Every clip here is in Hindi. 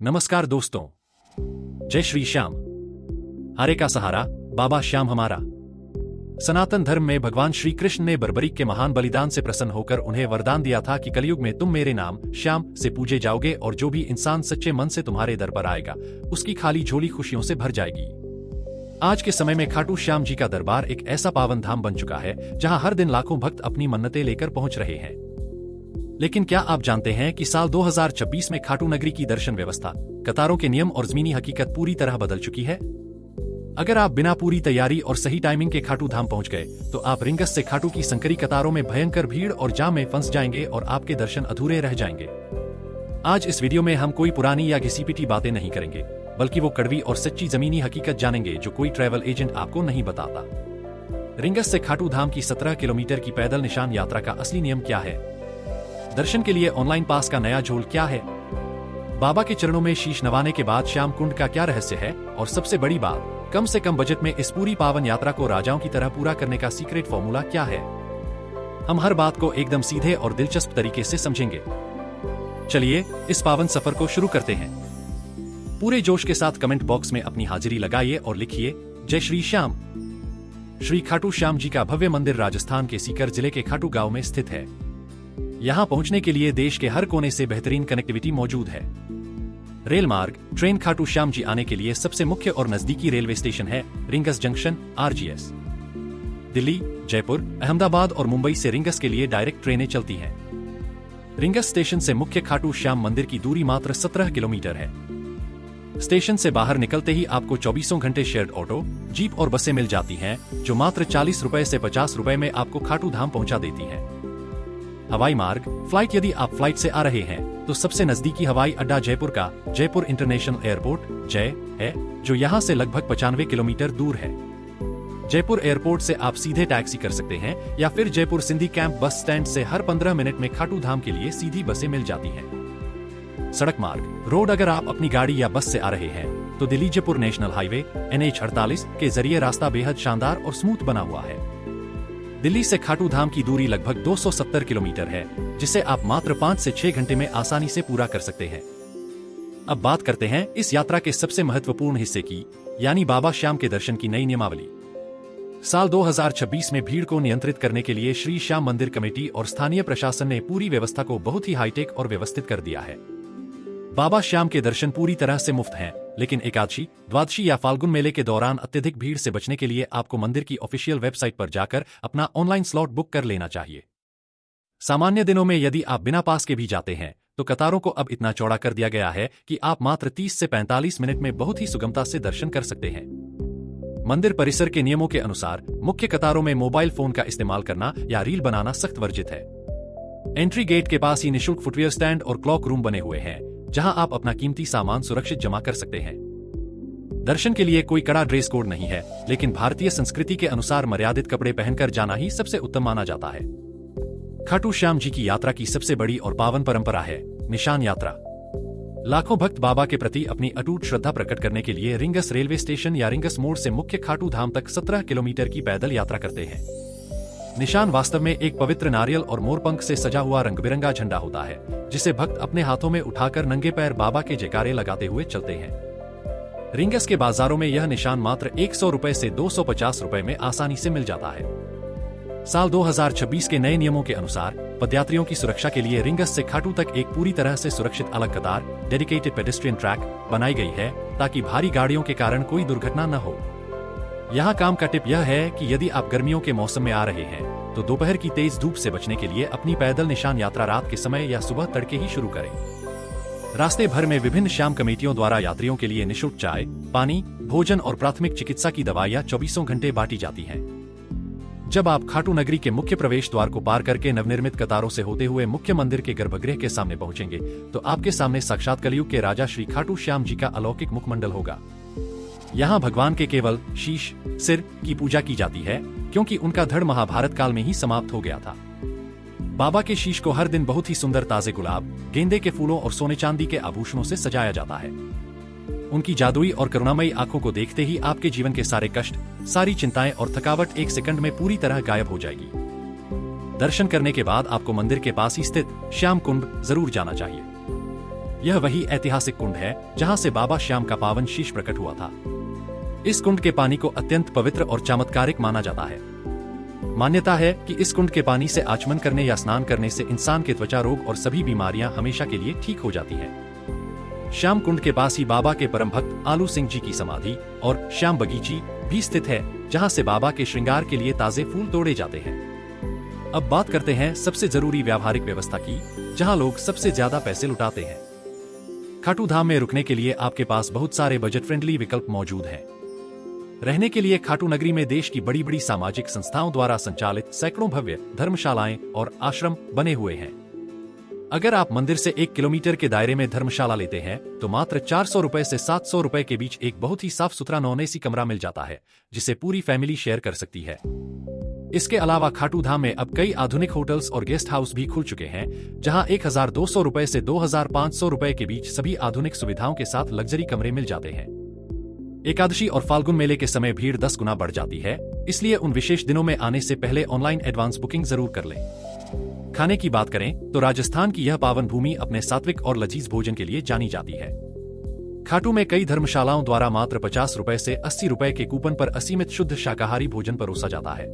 नमस्कार दोस्तों, जय श्री श्याम। हरे का सहारा बाबा श्याम हमारा। सनातन धर्म में भगवान श्री कृष्ण ने बर्बरीक के महान बलिदान से प्रसन्न होकर उन्हें वरदान दिया था कि कलयुग में तुम मेरे नाम श्याम से पूजे जाओगे और जो भी इंसान सच्चे मन से तुम्हारे दर पर आएगा उसकी खाली झोली खुशियों से भर जाएगी। आज के समय में खाटू श्याम जी का दरबार एक ऐसा पावन धाम बन चुका है जहां हर दिन लाखों भक्त अपनी मन्नतें लेकर पहुंच रहे हैं। लेकिन क्या आप जानते हैं कि साल 2026 में खाटू नगरी की दर्शन व्यवस्था, कतारों के नियम और जमीनी हकीकत पूरी तरह बदल चुकी है। अगर आप बिना पूरी तैयारी और सही टाइमिंग के खाटू धाम पहुंच गए तो आप रिंगस से खाटू की संकरी कतारों में भयंकर भीड़ और जाम में फंस जाएंगे और आपके दर्शन अधूरे रह जाएंगे। आज इस वीडियो में हम कोई पुरानी या घिसी-पिटी बातें नहीं करेंगे, बल्कि वो कड़वी और सच्ची जमीनी हकीकत जानेंगे जो कोई ट्रैवल एजेंट आपको नहीं बताता। रिंगस से खाटू धाम की 17 किलोमीटर की पैदल निशान यात्रा का असली नियम क्या है? दर्शन के लिए ऑनलाइन पास का नया झोल क्या है? बाबा के चरणों में शीश नवाने के बाद श्याम कुंड का क्या रहस्य है? और सबसे बड़ी बात, कम से कम बजट में इस पूरी पावन यात्रा को राजाओं की तरह पूरा करने का सीक्रेट फॉर्मूला क्या है? हम हर बात को एकदम सीधे और दिलचस्प तरीके से समझेंगे। चलिए इस पावन सफर को शुरू करते हैं। पूरे जोश के साथ कमेंट बॉक्स में अपनी हाजिरी लगाइए और लिखिए जय श्री श्याम। श्री खाटू श्याम जी का भव्य मंदिर राजस्थान के सीकर जिले के खाटू गांव में स्थित है। यहां पहुंचने के लिए देश के हर कोने से बेहतरीन कनेक्टिविटी मौजूद है। रेल मार्ग, ट्रेन खाटू श्याम जी आने के लिए सबसे मुख्य और नजदीकी रेलवे स्टेशन है rings junction RGS। Delhi, Jaipur, Ahmedabad और मुंबई से रिंगस के लिए डायरेक्ट ट्रेनें चलती हैं। रिंगस स्टेशन से मुख्य खाटू श्याम मंदिर की दूरी मात्र 17 किलोमीटर है। स्टेशन से बाहर निकलते ही आपको 24 घंटे शेयर्ड ऑटो, जीप और बसें मिल जाती हैं, जो मात्र 40 रुपए से 50 रुपए में आपको खाटू धाम पहुंचा देती हैं। हवाई मार्ग, फ्लाइट, यदि आप फ्लाइट से आ रहे हैं तो सबसे नजदीकी हवाई अड्डा जयपुर का जयपुर इंटरनेशनल एयरपोर्ट जय है, जो यहां से लगभग 95 किलोमीटर दूर है। जयपुर एयरपोर्ट से आप सीधे टैक्सी कर सकते हैं या फिर Jaipur Sindhi camp bus stand से हर 15 मिनट में खाटू धाम के लिए सीधी बसें मिल जाती हैं। सड़क मार्ग, रोड, अगर आप अपनी गाड़ी या बस से आ रहे हैं तो Delhi Jaipur national highway NH48 के जरिए रास्ता बेहद शानदार और स्मूथ बना हुआ है। दिल्ली से खाटू धाम की दूरी लगभग 270 किलोमीटर है, जिसे आप मात्र 5 से 6 घंटे में आसानी से पूरा कर सकते हैं। अब बात करते हैं इस यात्रा के सबसे महत्वपूर्ण हिस्से की, यानी बाबा श्याम के दर्शन की नई नियमावली। साल 2026 में भीड़ को नियंत्रित करने के लिए श्री श्याम मंदिर कमेटी और स्थानीय प्रशासन ने पूरी व्यवस्था को बहुत ही हाईटेक और व्यवस्थित कर दिया है। बाबा श्याम के दर्शन पूरी तरह से मुफ्त हैं, लेकिन एकादशी, द्वादशी या फाल्गुन मेले के दौरान अत्यधिक भीड़ से बचने के लिए आपको मंदिर की ऑफिशियल वेबसाइट पर जाकर अपना ऑनलाइन स्लॉट बुक कर लेना चाहिए। सामान्य दिनों में यदि आप बिना पास के भी जाते हैं तो कतारों को अब इतना चौड़ा कर दिया गया है कि आप मात्र 30 से 45 मिनट में बहुत ही सुगमता से दर्शन कर सकते हैं। मंदिर परिसर के नियमों के अनुसार मुख्य कतारों में मोबाइल फोन का इस्तेमाल करना या रील बनाना सख्त वर्जित है। एंट्री गेट के पास ही निःशुल्क फुटवेयर स्टैंड और क्लॉक रूम बने हुए हैं, जहां आप अपना कीमती सामान सुरक्षित जमा कर सकते हैं। दर्शन के लिए कोई कड़ा ड्रेस कोड नहीं है, लेकिन भारतीय संस्कृति के अनुसार मर्यादित कपड़े पहनकर जाना ही सबसे उत्तम माना जाता है। खाटू श्याम जी की यात्रा की सबसे बड़ी और पावन परंपरा है निशान यात्रा। लाखों भक्त बाबा के प्रति अपनी अटूट श्रद्धा प्रकट करने के लिए रिंगस रेलवे स्टेशन या रिंगस मोड़ से मुख्य खाटू धाम तक 17 किलोमीटर की पैदल यात्रा करते हैं। निशान वास्तव में एक पवित्र नारियल और मोरपंख से सजा हुआ रंग-बिरंगा झंडा होता है, जिसे भक्त अपने हाथों में उठाकर नंगे पैर बाबा के जयकारे लगाते हुए चलते हैं। रिंगस के बाजारों में यह निशान मात्र 100 रुपए से 250 रुपए में आसानी से मिल जाता है। साल 2026 के नए नियमों के अनुसार पदयात्रियों की सुरक्षा के लिए रिंगस से खाटू तक एक पूरी तरह से सुरक्षित अलग कतार, डेडिकेटेड पेडेस्ट्रियन ट्रैक बनाई गई है, ताकि भारी गाड़ियों के कारण कोई दुर्घटना न हो। यहाँ काम का टिप यह है कि यदि आप गर्मियों के मौसम में आ रहे हैं तो दोपहर की तेज धूप से बचने के लिए अपनी पैदल निशान यात्रा रात के समय या सुबह तड़के ही शुरू करें। रास्ते भर में विभिन्न श्याम कमेटियों द्वारा यात्रियों के लिए निःशुल्क चाय, पानी, भोजन और प्राथमिक चिकित्सा की दवाइयाँ 24 घंटे बांटी जाती हैं। जब आप खाटू नगरी के मुख्य प्रवेश द्वार को पार करके नवनिर्मित कतारों से होते हुए मुख्य मंदिर के गर्भगृह के सामने पहुंचेंगे तो आपके सामने साक्षात कलयुग के राजा श्री खाटू श्याम जी का अलौकिक मुखमंडल होगा। यहाँ भगवान के केवल शीश, सिर की पूजा की जाती है, क्योंकि उनका धड़ महाभारत काल में ही समाप्त हो गया था। बाबा के शीश को हर दिन बहुत ही सुंदर ताजे गुलाब, गेंदे के फूलों और सोने चांदी के आभूषणों से सजाया जाता है। उनकी जादुई और करुणामयी आंखों को देखते ही आपके जीवन के सारे कष्ट, सारी चिंताएं और थकावट 1 सेकंड में पूरी तरह गायब हो जाएगी। दर्शन करने के बाद आपको मंदिर के पास ही स्थित श्याम कुंड जरूर जाना चाहिए। यह वही ऐतिहासिक कुंड है जहां से बाबा श्याम का पावन शीश प्रकट हुआ था। इस कुंड के पानी को अत्यंत पवित्र और चमत्कारिक माना जाता है। मान्यता है कि इस कुंड के पानी से आचमन करने या स्नान करने से इंसान के त्वचा रोग और सभी बीमारियां हमेशा के लिए ठीक हो जाती हैं। श्याम कुंड के पास ही बाबा के परम भक्त आलू सिंह जी की समाधि और श्याम बगीची भी स्थित है, जहां से बाबा के श्रृंगार के लिए ताजे फूल तोड़े जाते हैं। अब बात करते हैं सबसे जरूरी व्यावहारिक व्यवस्था की, जहां लोग सबसे ज्यादा पैसे लुटाते हैं। खाटू धाम में रुकने के लिए आपके पास बहुत सारे बजट फ्रेंडली विकल्प मौजूद हैं। रहने के लिए खाटू नगरी में देश की बड़ी बड़ी सामाजिक संस्थाओं द्वारा संचालित सैकड़ों भव्य धर्मशालाएं और आश्रम बने हुए हैं। अगर आप मंदिर से 1 किलोमीटर के दायरे में धर्मशाला लेते हैं तो मात्र 400 रुपए से 700 रुपए के बीच एक बहुत ही साफ सुथरा नॉन एसी कमरा मिल जाता है, जिसे पूरी फैमिली शेयर कर सकती है। इसके अलावा खाटू धाम में अब कई आधुनिक होटल्स और गेस्ट हाउस भी खुल चुके हैं, जहां 1200 रुपए से 2500 रुपए के बीच सभी आधुनिक सुविधाओं के साथ लग्जरी कमरे मिल जाते हैं। एकादशी और फाल्गुन मेले के समय भीड़ 10 गुना बढ़ जाती है, इसलिए उन विशेष दिनों में आने से पहले ऑनलाइन एडवांस बुकिंग जरूर कर लें। खाने की बात करें तो राजस्थान की यह पावन भूमि अपने सात्विक और लजीज भोजन के लिए जानी जाती है। खाटू में कई धर्मशालाओं द्वारा मात्र 50 रुपए से 80 रुपए के कूपन पर असीमित शुद्ध शाकाहारी भोजन परोसा जाता है।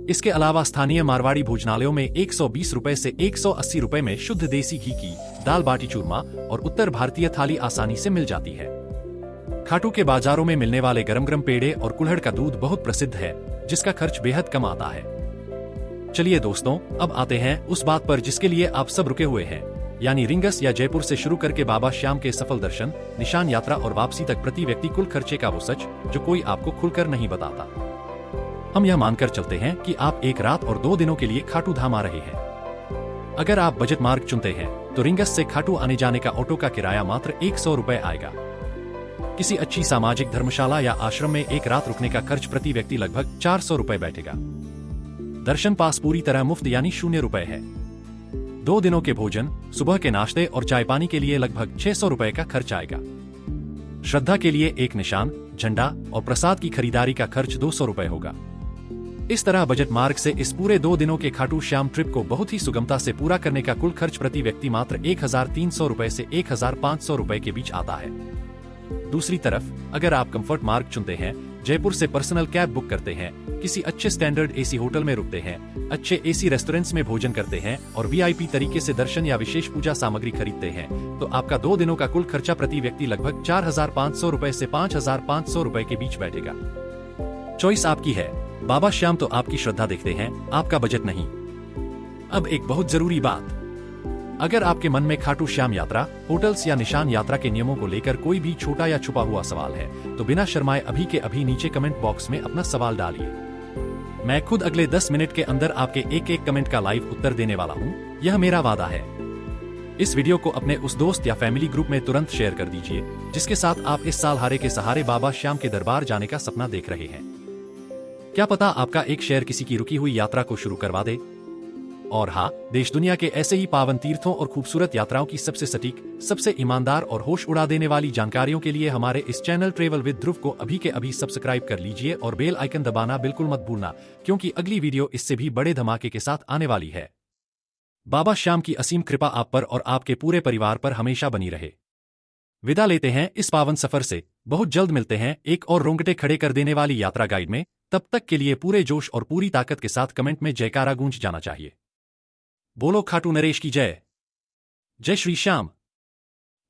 इसके अलावा स्थानीय मारवाड़ी भोजनालयों में 120 रुपए से 180 रुपए में शुद्ध देसी घी की दाल बाटी चूरमा और उत्तर भारतीय थाली आसानी से मिल जाती है। खाटू के बाजारों में मिलने वाले गरम गरम पेड़े और कुल्हड़ का दूध बहुत प्रसिद्ध है, जिसका खर्च बेहद कम आता है। चलिए दोस्तों, अब आते हैं उस बात पर जिसके लिए आप सब रुके हुए हैं, यानी रिंगस या जयपुर से शुरू करके बाबा श्याम के सफल दर्शन, निशान यात्रा और वापसी तक प्रति व्यक्ति कुल खर्चे का वो सच जो कोई आपको खुलकर नहीं बताता। हम यह मानकर चलते हैं कि आप 1 रात और 2 दिनों के लिए खाटू धाम आ रहे हैं। अगर आप बजट मार्ग चुनते हैं तो रिंगस से खाटू आने जाने का ऑटो का किराया मात्र 100 रुपए आएगा। किसी अच्छी सामाजिक धर्मशाला या आश्रम में 1 रात रुकने का खर्च प्रति व्यक्ति लगभग 400 रुपए बैठेगा। दर्शन पास पूरी तरह मुफ्त यानी 0 रुपए है। 2 दिनों के भोजन, सुबह के नाश्ते और चाय पानी के लिए लगभग 600 रुपए का खर्च आएगा। श्रद्धा के लिए एक निशान, झंडा और प्रसाद की खरीदारी का खर्च 200 रुपए होगा। इस तरह बजट मार्ग से इस पूरे 2 दिनों के खाटू श्याम ट्रिप को बहुत ही सुगमता से पूरा करने का कुल खर्च प्रति व्यक्ति मात्र 1300 रुपए से 1500 रुपए के बीच आता है। दूसरी तरफ अगर आप कंफर्ट मार्ग चुनते हैं, जयपुर से पर्सनल कैब बुक करते हैं, किसी अच्छे स्टैंडर्ड एसी होटल में रुकते हैं, अच्छे एसी रेस्टोरेंट्स में भोजन करते हैं और वीआईपी तरीके से दर्शन या विशेष पूजा सामग्री खरीदते हैं, तो आपका 2 दिनों का कुल खर्चा प्रति व्यक्ति लगभग 4500 रुपए से 5500 रुपए के बीच बैठेगा। चॉइस आपकी है, बाबा श्याम तो आपकी श्रद्धा देखते हैं, आपका बजट नहीं। अब एक बहुत जरूरी बात, अगर आपके मन में खाटू श्याम यात्रा, होटल्स या निशान यात्रा के नियमों को लेकर कोई भी छोटा या छुपा हुआ सवाल है तो बिना शर्माए अभी के अभी नीचे कमेंट बॉक्स में अपना सवाल डालिए। मैं खुद अगले 10 मिनट के अंदर आपके एक कमेंट का लाइव उत्तर देने वाला हूँ, यह मेरा वादा है। इस वीडियो को अपने उस दोस्त या फैमिली ग्रुप में तुरंत शेयर कर दीजिए जिसके साथ आप इस साल हारे के सहारे बाबा श्याम के दरबार जाने का सपना देख रहे हैं। क्या पता आपका एक शेयर किसी की रुकी हुई यात्रा को शुरू करवा दे। और हाँ, देश दुनिया के ऐसे ही पावन तीर्थों और खूबसूरत यात्राओं की सबसे सटीक, सबसे ईमानदार और होश उड़ा देने वाली जानकारियों के लिए हमारे इस चैनल ट्रेवल विद ध्रुव को अभी के अभी सब्सक्राइब कर लीजिए और बेल आइकन दबाना बिल्कुल मत भूलना, क्योंकि अगली वीडियो इससे भी बड़े धमाके के साथ आने वाली है। बाबा श्याम की असीम कृपा आप पर और आपके पूरे परिवार पर हमेशा बनी रहे। विदा लेते हैं इस पावन सफर से, बहुत जल्द मिलते हैं एक और रोंगटे खड़े कर देने वाली यात्रा गाइड में। तब तक के लिए पूरे जोश और पूरी ताकत के साथ कमेंट में जयकारा गूंज जाना चाहिए। बोलो खाटू नरेश की जय। जय श्री श्याम।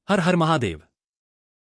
हर हर महादेव।